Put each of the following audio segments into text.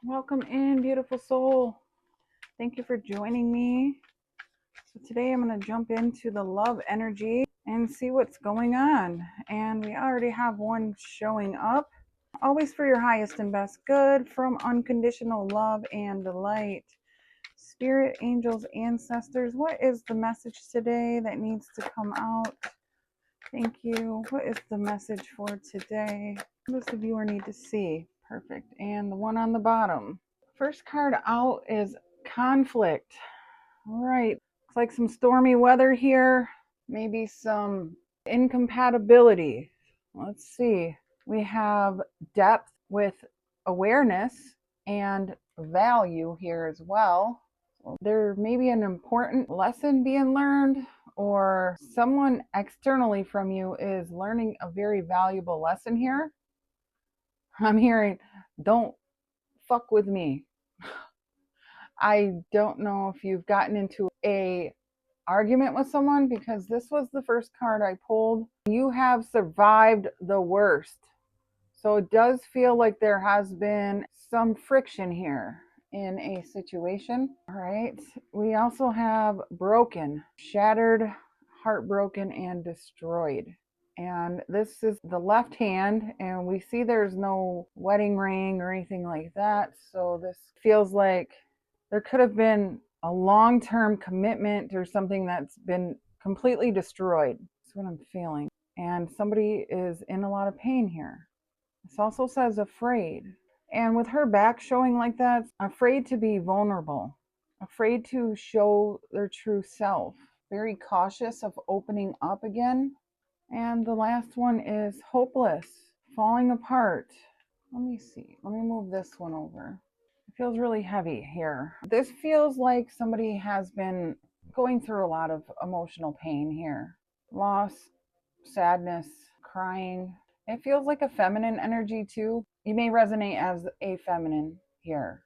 Welcome in, beautiful soul. Thank you for joining me. So today I'm going to jump into the love energy and see what's going on. And we already have one showing up. Always for your highest and best good, from unconditional love and delight. Spirit, angels, ancestors, what is the message today that needs to come out? Thank you. What is the message for today? What does the viewer need to see? Perfect. And the one on the bottom. First card out is conflict. All right. Looks like some stormy weather here. Maybe some incompatibility. Let's see. We have depth with awareness and value here as well. There may be an important lesson being learned, or someone externally from you is learning a very valuable lesson here. I'm hearing, don't fuck with me. I don't know if you've gotten into a argument with someone, because this was the first card I pulled. You have survived the worst. So it does feel like there has been some friction here in a situation. All right. We also have broken, shattered, heartbroken, and destroyed. And this is the left hand, and we see there's no wedding ring or anything like that. So this feels like there could have been a long-term commitment or something that's been completely destroyed. That's what I'm feeling. And somebody is in a lot of pain here. This also says afraid. And with her back showing like that, afraid to be vulnerable, afraid to show their true self, very cautious of opening up again. And the last one is hopeless, falling apart. Let me see. Let me move this one over. It feels really heavy here. This feels like somebody has been going through a lot of emotional pain here. Loss, sadness, crying. It feels like a feminine energy too. You may resonate as a feminine here.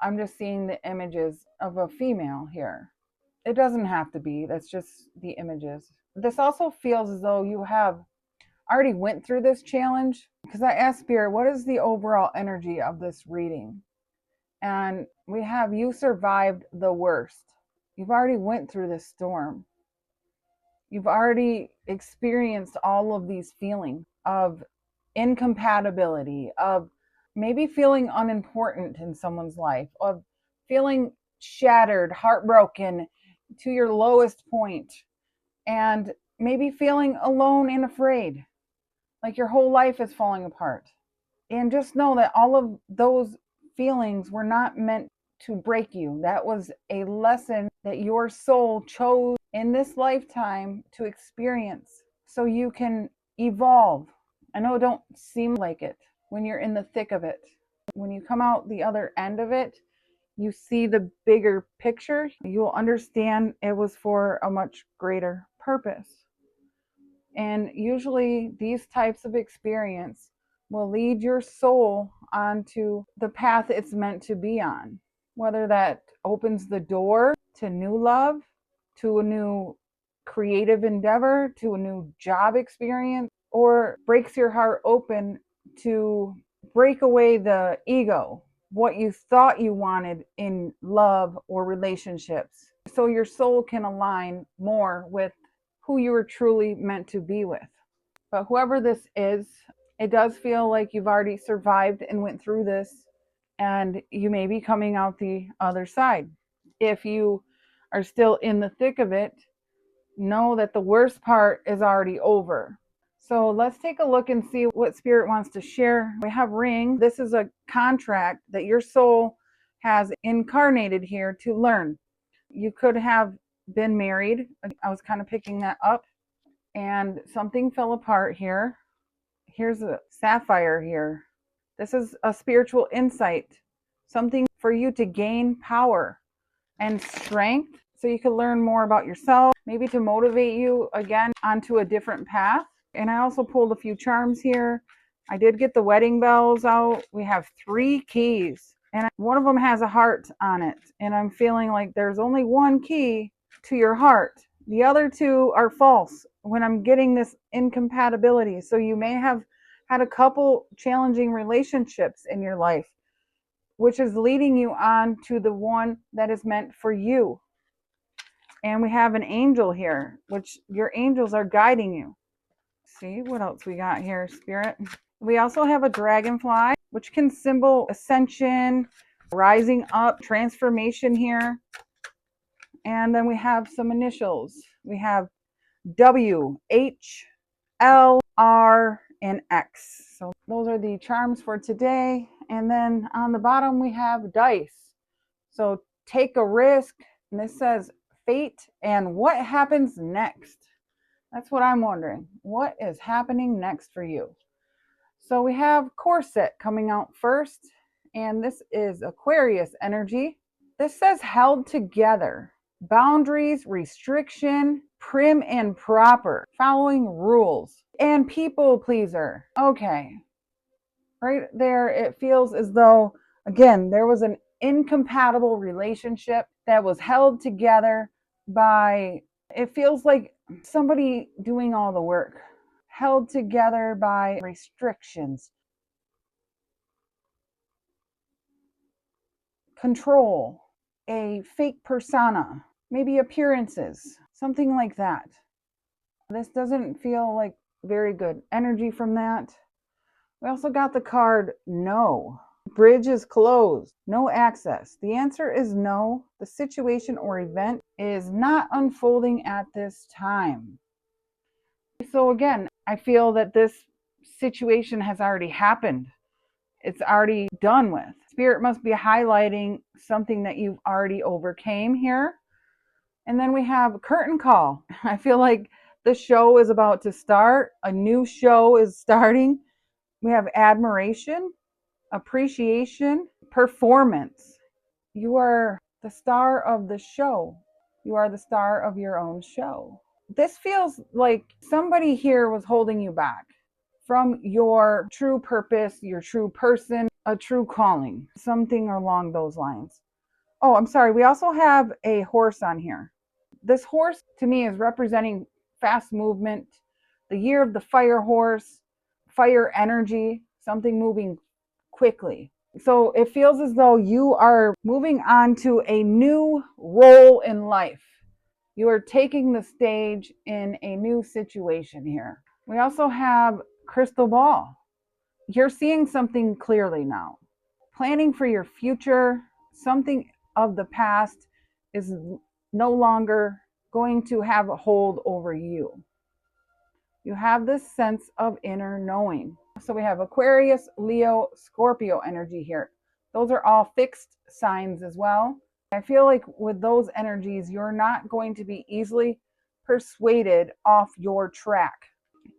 I'm just seeing the images of a female here. It doesn't have to be. That's just the images. This also feels as though you have already went through this challenge, because I asked Spirit, what is the overall energy of this reading? And we have you survived the worst. You've already went through this storm. You've already experienced all of these feelings of incompatibility, of maybe feeling unimportant in someone's life, of feeling shattered, heartbroken to your lowest point, and maybe feeling alone and afraid, like your whole life is falling apart. And just know that all of those feelings were not meant to break you. That was a lesson that your soul chose in this lifetime to experience so you can evolve. I know it don't seem like it when you're in the thick of it. When you come out the other end of it, you see the bigger picture. You'll understand it was for a much greater purpose. And usually these types of experience will lead your soul onto the path it's meant to be on. Whether that opens the door to new love, to a new creative endeavor, to a new job experience, or breaks your heart open to break away the ego, what you thought you wanted in love or relationships, so your soul can align more with who you were truly meant to be with. But whoever this is, it does feel like you've already survived and went through this, and you may be coming out the other side. If you are still in the thick of it, know that the worst part is already over. So let's take a look and see what Spirit wants to share. We have ring. This is a contract that your soul has incarnated here to learn. You could have been married. I was kind of picking that up. And something fell apart here. Here's a sapphire here. This is a spiritual insight. Something for you to gain power and strength so you can learn more about yourself, maybe to motivate you again onto a different path. And I also pulled a few charms here. I did get the wedding bells out. We have 3 keys, and one of them has a heart on it. And I'm feeling like there's only one key to your heart. The other 2 are false when I'm getting this incompatibility. So you may have had a couple challenging relationships in your life which is leading you on to the one that is meant for you. And we have an angel here, which your angels are guiding you. See what else we got here, Spirit. We also have a dragonfly, which can symbol ascension, rising up, transformation here. And then we have some initials. We have W, H, L, R, and X. So those are the charms for today. And then on the bottom we have dice. So take a risk. And this says fate and what happens next. That's what I'm wondering. What is happening next for you? So we have corset coming out first. And this is Aquarius energy. This says held together. Boundaries, restriction, prim and proper, following rules, and people pleaser. Okay. Right there, it feels as though, again, there was an incompatible relationship that was held together by, it feels like somebody doing all the work, held together by restrictions, control, a fake persona, maybe appearances, something like that. This doesn't feel like very good energy from that. We also got the card no. Bridge is closed. No access. The answer is no. The situation or event is not unfolding at this time. So again, I feel that this situation has already happened. It's already done with. Spirit must be highlighting something that you've already overcame here. And then we have curtain call. I feel like the show is about to start. A new show is starting. We have admiration, appreciation, performance. You are the star of the show. You are the star of your own show. This feels like somebody here was holding you back from your true purpose, your true person, a true calling, something along those lines. Oh, I'm sorry. We also have a horse on here. This horse to me is representing fast movement, the year of the fire horse, fire energy, something moving quickly. So it feels as though you are moving on to a new role in life. You are taking the stage in a new situation here. We also have crystal ball. You're seeing something clearly now. Planning for your future, something of the past is no longer going to have a hold over you. You have this sense of inner knowing. So we have Aquarius, Leo, Scorpio energy here. Those are all fixed signs as well. I feel like with those energies, you're not going to be easily persuaded off your track.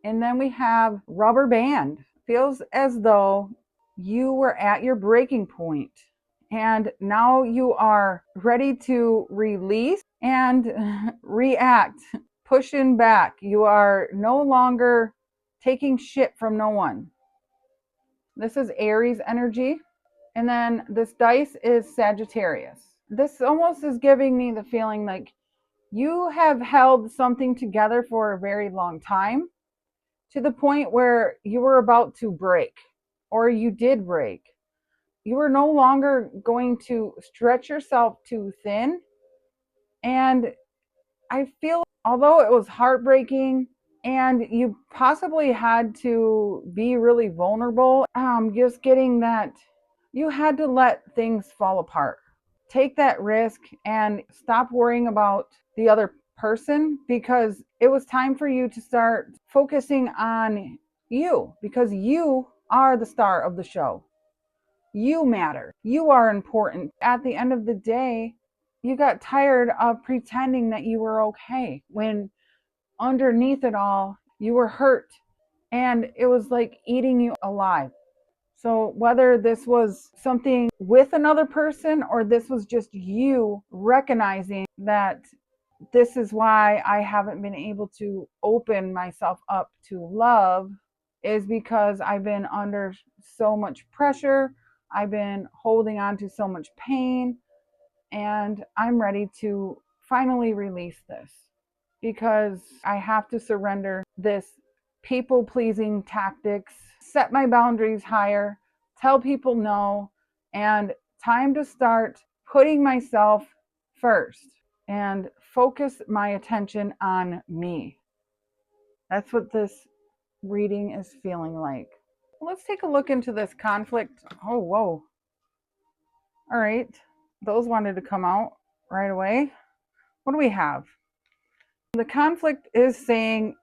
And then we have rubber band. Feels as though you were at your breaking point and now you are ready to release and react, pushing back. You are no longer taking shit from no one. This is Aries energy. And then this dice is Sagittarius. This almost is giving me the feeling like you have held something together for a very long time to the point where you were about to break, or you did break. You were no longer going to stretch yourself too thin. And I feel, although it was heartbreaking and you possibly had to be really vulnerable, just getting that you had to let things fall apart. Take that risk and stop worrying about the other person, because it was time for you to start focusing on you, because you are the star of the show. You matter. You are important. At the end of the day, you got tired of pretending that you were okay when underneath it all, you were hurt and it was like eating you alive. So whether this was something with another person or this was just you recognizing that this is why I haven't been able to open myself up to love, is because I've been under so much pressure. I've been holding on to so much pain, and I'm ready to finally release this because I have to surrender this people pleasing tactics, set my boundaries higher, tell people no, and time to start putting myself first and focus my attention on me. That's what this reading is feeling like. Let's take a look into this conflict. Oh, whoa. All right. Those wanted to come out right away. What do we have? The conflict is saying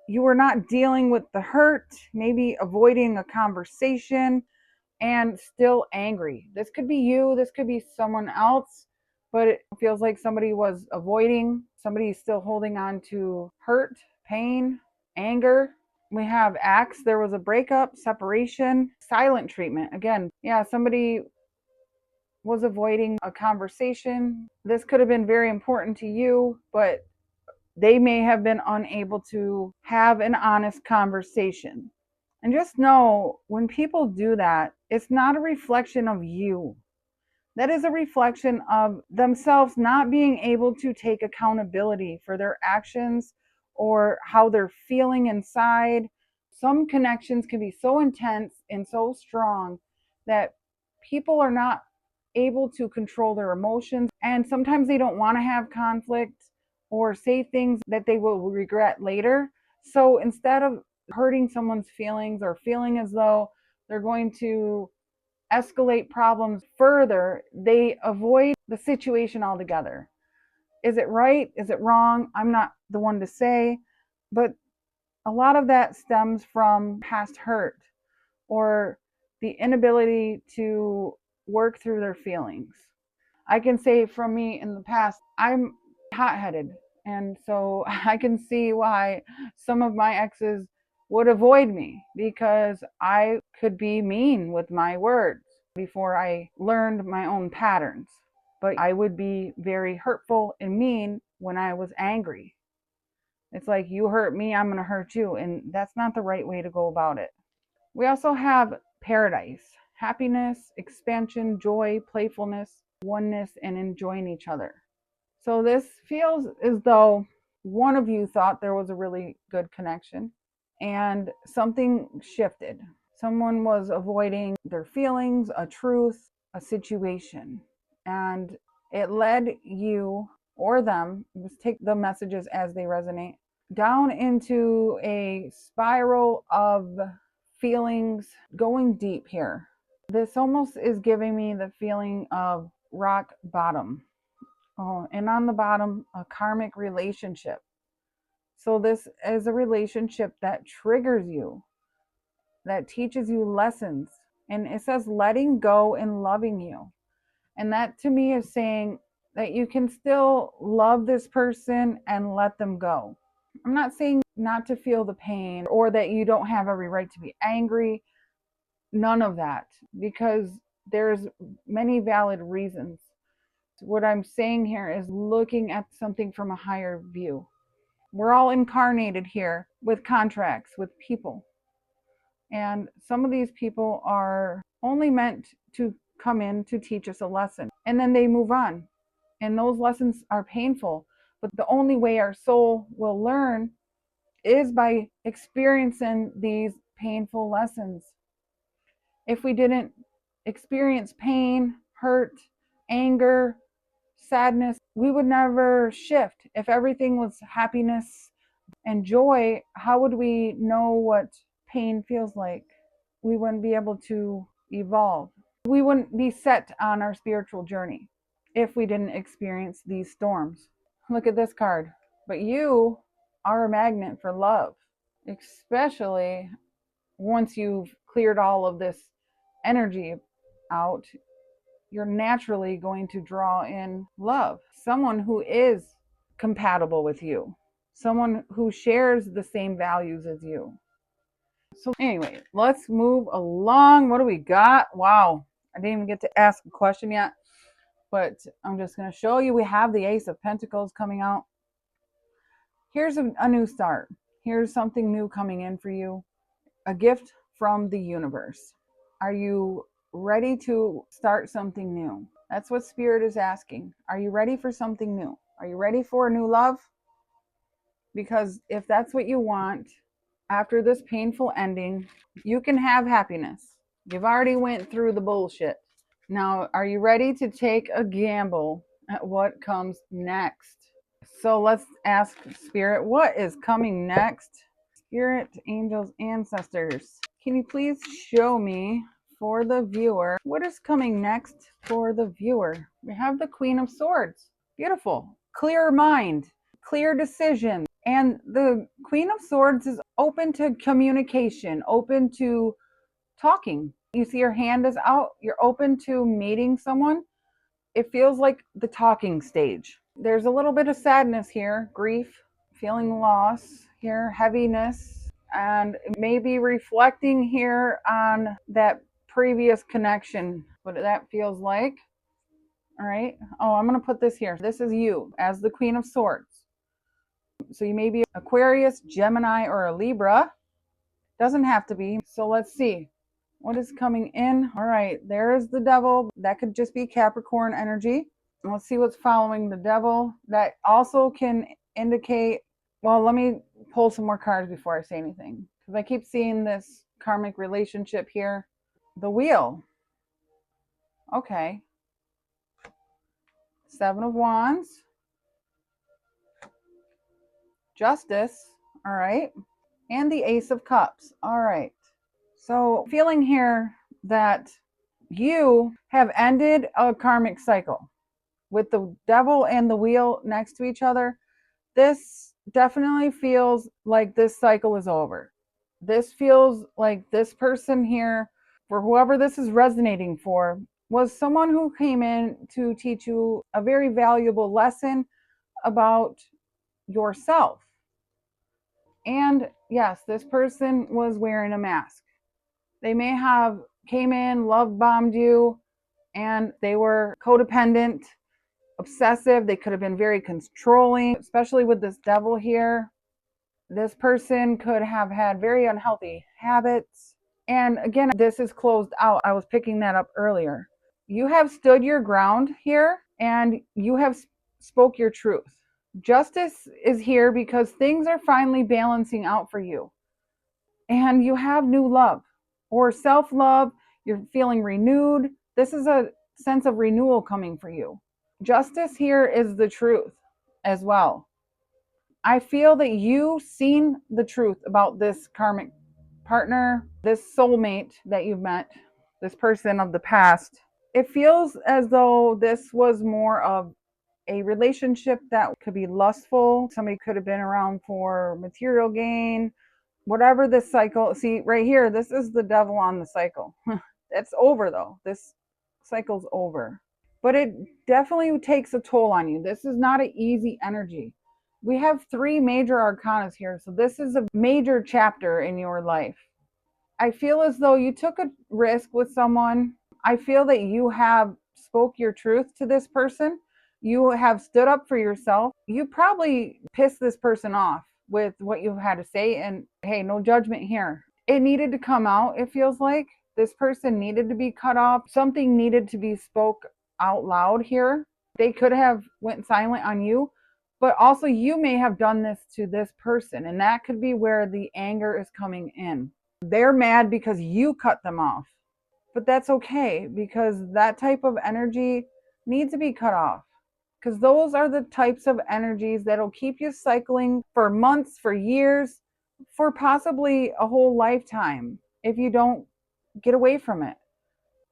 you are not dealing with the hurt, maybe avoiding a conversation, and still angry. This could be you, this could be someone else, but it feels like somebody was avoiding, somebody's still holding on to hurt, pain, anger. We have acts, there was a breakup, separation, silent treatment. Again, yeah, somebody was avoiding a conversation. This could have been very important to you, but they may have been unable to have an honest conversation. And just know when people do that, it's not a reflection of you. That is a reflection of themselves not being able to take accountability for their actions or how they're feeling inside. Some connections can be so intense and so strong that people are not able to control their emotions. And sometimes they don't want to have conflict or say things that they will regret later. So instead of hurting someone's feelings or feeling as though they're going to escalate problems further, they avoid the situation altogether. Is it right? Is it wrong? I'm not the one to say, but a lot of that stems from past hurt or the inability to work through their feelings. I can say from me in the past, I'm hot-headed, and so I can see why some of my exes would avoid me, because I could be mean with my words before I learned my own patterns. But I would be very hurtful and mean when I was angry. It's like, you hurt me, I'm going to hurt you, and that's not the right way to go about it. We also have paradise, happiness, expansion, joy, playfulness, oneness, and enjoying each other. So this feels as though one of you thought there was a really good connection and something shifted. Someone was avoiding their feelings, a truth, a situation, and it led you or them, just take the messages as they resonate, down into a spiral of feelings going deep here. This almost is giving me the feeling of rock bottom. Oh, and on the bottom, a karmic relationship. So this is a relationship that triggers you, that teaches you lessons. And it says letting go and loving you. And that to me is saying that you can still love this person and let them go. I'm not saying not to feel the pain or that you don't have every right to be angry. None of that, because there's many valid reasons. What I'm saying here is looking at something from a higher view. We're all incarnated here with contracts, with people. And some of these people are only meant to come in to teach us a lesson. And then they move on. And those lessons are painful. But the only way our soul will learn is by experiencing these painful lessons. If we didn't experience pain, hurt, anger, sadness, we would never shift. If everything was happiness and joy, how would we know what pain feels like? We wouldn't be able to evolve. We wouldn't be set on our spiritual journey if we didn't experience these storms. Look at this card. But you are a magnet for love, especially once you've cleared all of this energy out. You're naturally going to draw in love, someone who is compatible with you, someone who shares the same values as you. So anyway, let's move along. What do we got? Wow, I didn't even get to ask a question yet, but I'm just going to show you. We have the Ace of Pentacles coming out. Here's a new start. Here's something new coming in for you, a gift from the universe. Are you ready to start something new? That's what Spirit is asking. Are you ready for something new? Are you ready for a new love? Because if that's what you want, after this painful ending, you can have happiness. You've already went through the bullshit. Now, are you ready to take a gamble at what comes next? So let's ask Spirit, what is coming next? Spirit, angels, ancestors, can you please show me for the viewer what is coming next for the viewer? We have the Queen of Swords. Beautiful. Clear mind, clear decision. And the Queen of Swords is open to communication, open to talking. You see your hand is out, you're open to meeting someone. It feels like the talking stage. There's a little bit of sadness here, grief, feeling loss here, heaviness, and maybe reflecting here on that previous connection, what that feels like. All right. Oh, I'm going to put this here. This is you as the Queen of Swords. So you may be Aquarius, Gemini, or a Libra. Doesn't have to be. So let's see. What is coming in? All right, there's the devil. That could just be Capricorn energy. Let's see what's following the devil. That also can indicate, well, let me pull some more cards before I say anything, because I keep seeing this karmic relationship here. The wheel. Okay. Seven of Wands. Justice. All right. And the Ace of Cups. All right. So feeling here that you have ended a karmic cycle with the devil and the wheel next to each other. This definitely feels like this cycle is over. This feels like this person here, for whoever this is resonating for, was someone who came in to teach you a very valuable lesson about yourself. And yes, this person was wearing a mask. They may have came in, love bombed you, and they were codependent, obsessive. They could have been very controlling, especially with this devil here. This person could have had very unhealthy habits. And again, this is closed out. I was picking that up earlier. You have stood your ground here and you have spoke your truth. Justice is here because things are finally balancing out for you. And you have new love or self-love. You're feeling renewed. This is a sense of renewal coming for you. Justice here is the truth as well. I feel that you've seen the truth about this karmic partner, this soulmate that you've met, this person of the past. It feels as though this was more of a relationship that could be lustful. Somebody could have been around for material gain, whatever this cycle. See, right here, this is the devil on the cycle. It's over though. This cycle's over. But it definitely takes a toll on you. This is not an easy energy. We have three major arcanas here, so this is a major chapter in your life. I feel as though you took a risk with someone. I feel that you have spoke your truth to this person. You have stood up for yourself. You probably pissed this person off with what you had to say, and hey, no judgment here. It needed to come out, it feels like. This person needed to be cut off. Something needed to be spoke out loud here. They could have went silent on you, but also you may have done this to this person, and that could be where the anger is coming in. They're mad because you cut them off, but that's okay, because that type of energy needs to be cut off, because those are the types of energies that'll keep you cycling for months, for years, for possibly a whole lifetime if you don't get away from it.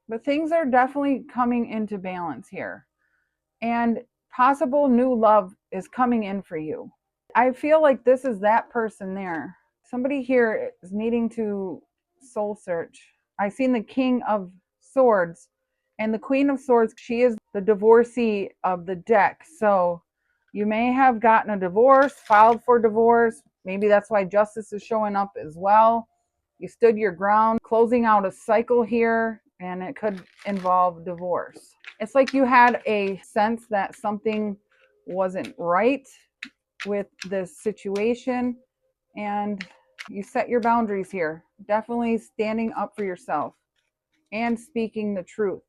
But things are definitely coming into balance here, and possible new love is coming in for you. I feel like this is that person there. Somebody here is needing to soul search. I've seen the King of Swords and the Queen of Swords. She is the divorcee of the deck. So you may have gotten a divorce, filed for divorce. Maybe that's why justice is showing up as well. You stood your ground, closing out a cycle here, and it could involve divorce. It's like you had a sense that something wasn't right with this situation, and you set your boundaries here. Definitely standing up for yourself and speaking the truth.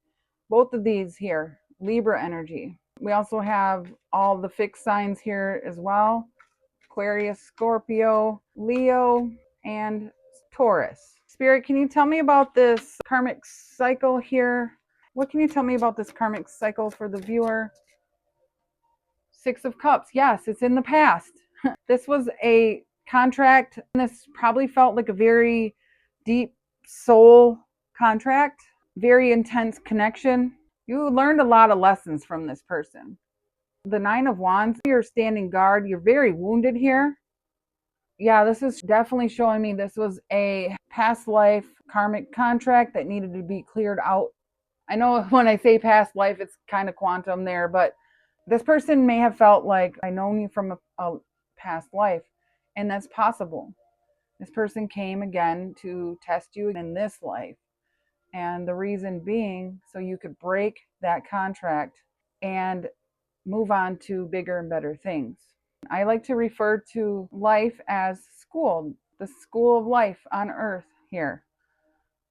Both of these here, Libra energy. We also have all the fixed signs here as well. Aquarius, Scorpio, Leo, and Taurus. Spirit, can you tell me about this karmic cycle here? What can you tell me about this karmic cycle for the viewer? Six of Cups. Yes, it's in the past. This was a contract. This probably felt like a very deep soul contract, very intense connection. You learned a lot of lessons from this person. The Nine of Wands, you're standing guard. You're very wounded here. Yeah, this is definitely showing me this was a past life karmic contract that needed to be cleared out. I know when I say past life, it's kind of quantum there, but this person may have felt like, I know you from a past life, and that's possible. This person came again to test you in this life. And the reason being, so you could break that contract and move on to bigger and better things. I like to refer to life as school, the school of life on earth here.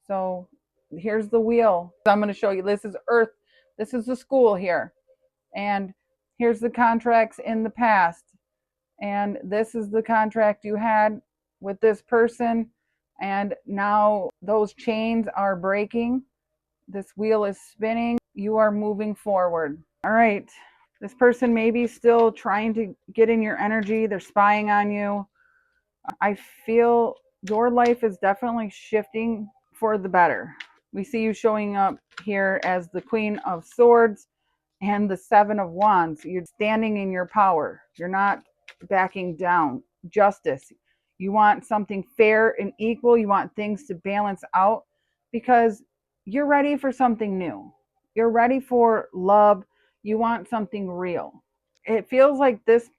So here's the wheel. I'm going to show you, this is earth. This is the school here. And here's the contracts in the past. And this is the contract you had with this person. And now those chains are breaking. This wheel is spinning. You are moving forward. All right. This person may be still trying to get in your energy. They're spying on you. I feel your life is definitely shifting for the better. We see you showing up here as the Queen of Swords and the Seven of Wands. You're standing in your power. You're not backing down. Justice. You want something fair and equal. You want things to balance out because you're ready for something new. You're ready for love. You want something real. It feels like this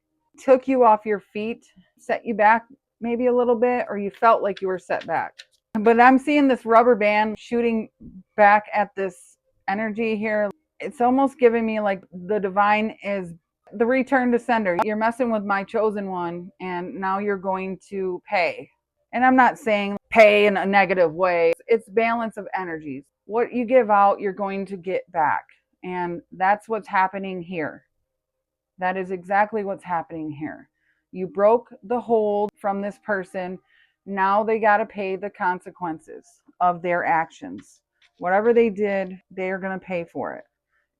took you off your feet, set you back maybe a little bit, or you felt like you were set back. But I'm seeing this rubber band shooting back at this energy here. It's almost giving me like the divine is the return to sender. You're messing with my chosen one, and now you're going to pay. And I'm not saying pay in a negative way. It's balance of energies. What you give out, you're going to get back. And that's what's happening here. That is exactly what's happening here. You broke the hold from this person. Now they got to pay the consequences of their actions. Whatever they did, they are going to pay for it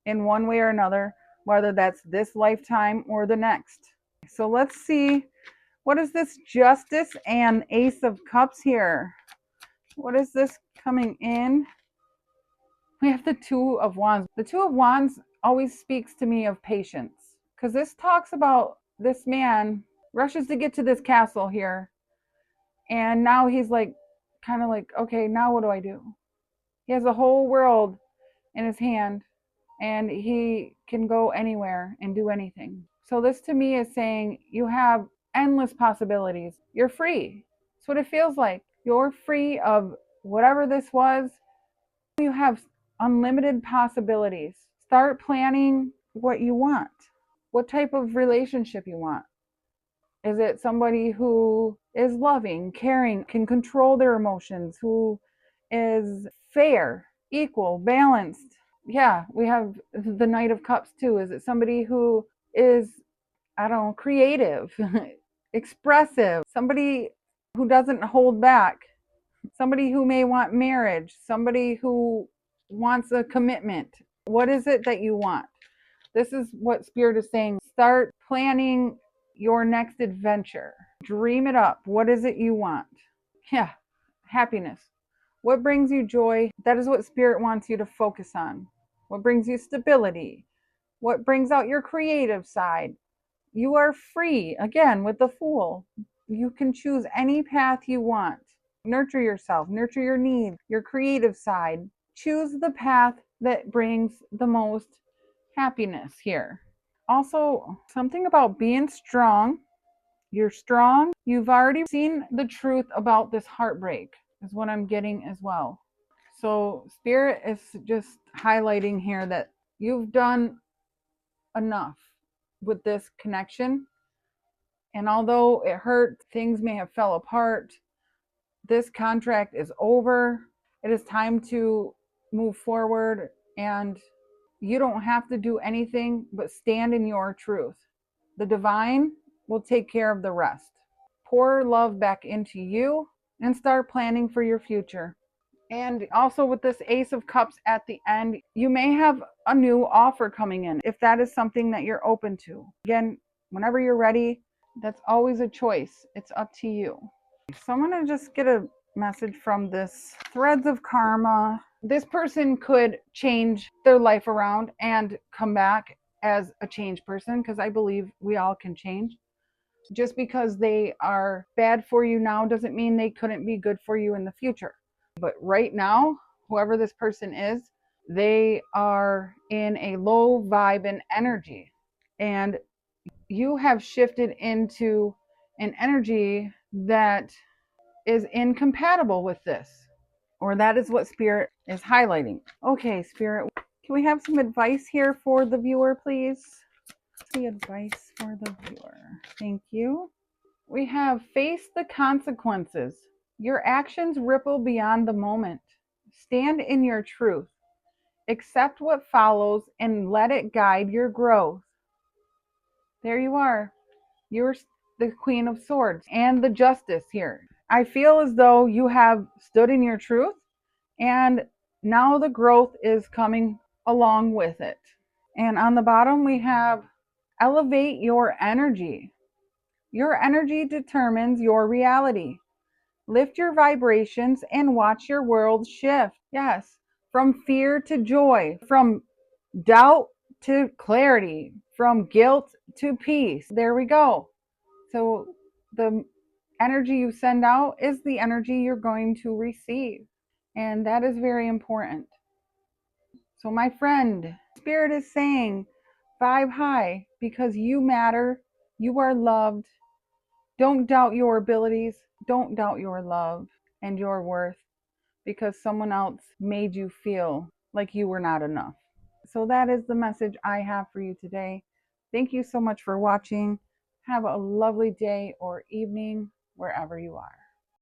in one way or another, whether that's this lifetime or the next. So let's see, what is this Justice and Ace of Cups here? What is this coming in? We have the Two of Wands. The Two of Wands always speaks to me of patience, because this talks about this man rushes to get to this castle here, and now he's like, kind of like, okay, now what do I do? He has the whole world in his hand, and he can go anywhere and do anything. So this to me is saying you have endless possibilities. You're free. That's what it feels like. You're free of whatever this was. You have unlimited possibilities. Start planning what you want. What type of relationship you want. Is it somebody who is loving, caring, can control their emotions, who is fair, equal, balanced? Yeah, we have the Knight of Cups too. Is it somebody who is, I don't know, creative, expressive, somebody who doesn't hold back, somebody who may want marriage, somebody who wants a commitment? What is it that you want? This is what Spirit is saying. Start planning your next adventure. Dream it up. What is it you want? Yeah, happiness. What brings you joy? That is what Spirit wants you to focus on. What brings you stability? What brings out your creative side? You are free. Again, with the Fool, you can choose any path you want. Nurture yourself, nurture your needs, your creative side. Choose the path that brings the most happiness here. Also, something about being strong. You're strong. You've already seen the truth about this heartbreak, is what I'm getting as well. So Spirit is just highlighting here that you've done enough with this connection. And although it hurt, things may have fell apart, this contract is over. It is time to move forward, and you don't have to do anything but stand in your truth. The divine will take care of the rest. Pour love back into you and start planning for your future. And also with this Ace of Cups at the end, you may have a new offer coming in if that is something that you're open to. Again, whenever you're ready, that's always a choice. It's up to you. So I'm going to just get a message from this Threads of Karma. This person could change their life around and come back as a changed person, because I believe we all can change. Just because they are bad for you now doesn't mean they couldn't be good for you in the future. But right now, whoever this person is, they are in a low vibe and energy. And you have shifted into an energy that is incompatible with this, or that is what Spirit is highlighting. Okay, Spirit, can we have some advice here for the viewer, please? The advice for the viewer. Thank you. We have face the consequences. Your actions ripple beyond the moment. Stand in your truth. Accept what follows and let it guide your growth. There you are. You're the Queen of Swords and the Justice here. I feel as though you have stood in your truth, and now the growth is coming along with it. And on the bottom, we have elevate your energy. Your energy determines your reality. Lift your vibrations and watch your world shift. Yes, from fear to joy, from doubt to clarity, from guilt to peace. There we go. So the energy you send out is the energy you're going to receive. And that is very important. So my friend, Spirit is saying, vibe high, because you matter. You are loved. Don't doubt your abilities. Don't doubt your love and your worth, because someone else made you feel like you were not enough. So that is the message I have for you today. Thank you so much for watching. Have a lovely day or evening wherever you are.